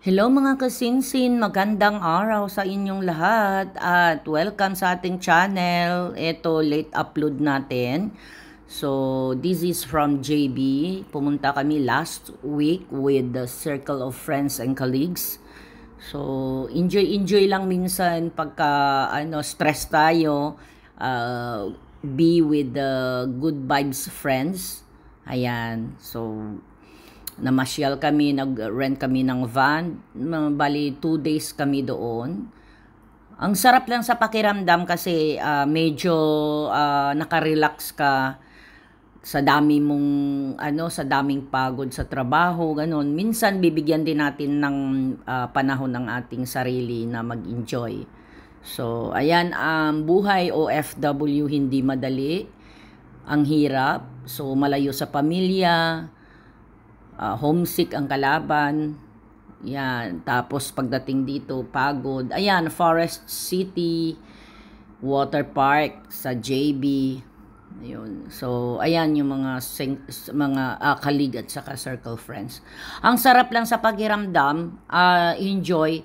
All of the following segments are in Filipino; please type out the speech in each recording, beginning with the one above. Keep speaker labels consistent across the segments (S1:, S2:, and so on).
S1: Hello mga kasinsin, magandang araw sa inyong lahat at welcome sa ating channel. Ito, late upload natin. So, this is from JB. Pumunta kami last week with the circle of friends and colleagues. So, enjoy lang minsan pagka stress tayo. Be with the good vibes friends. Ayan. So, namasyal kami, nag-rent kami ng van. Bali, 2 days kami doon. Ang sarap lang sa pakiramdam kasi medyo nakarelax ka sa dami mong sa daming pagod sa trabaho, ganun. Minsan bibigyan din natin ng panahon ng ating sarili na mag-enjoy. So, ayan, buhay OFW hindi madali. Ang hirap. So, malayo sa pamilya, homesick ang kalaban. Yan. Tapos pagdating dito, pagod. Ayan, Forest City, water park sa JB. Ayun. So, ayan yung mga colleague at saka circle friends. Ang sarap lang sa pakiramdam, enjoy,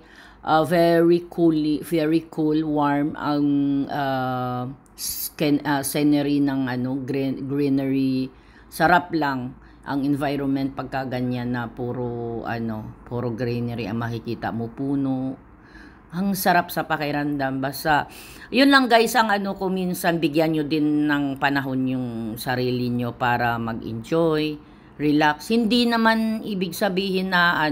S1: very cool, warm ang scenery ng greenery. Sarap lang ang environment pagka ganyan na puro greenery ang makikita mo, puno. Ang sarap sa pakiramdam. Basta yun lang guys, ang ko minsan bigyan nyo din ng panahon yung sarili nyo para mag-enjoy, relax. Hindi naman ibig sabihin na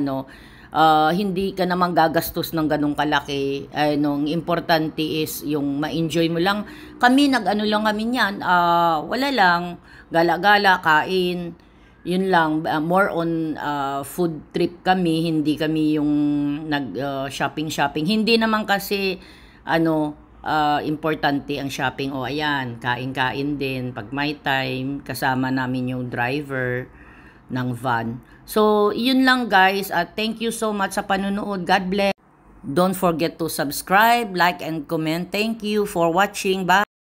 S1: hindi ka naman gagastos ng ganong kalaki. Ang importante is yung ma-enjoy mo lang. Kami lang kami niyan, wala lang, gala-gala, kain. Yun lang, more on food trip kami, hindi kami yung shopping. Hindi naman kasi importante ang shopping. O ayan, kain-kain din pag may time, kasama namin yung driver ng van. So, yun lang guys. Thank you so much sa panunood. God bless. Don't forget to subscribe, like, and comment. Thank you for watching. Bye.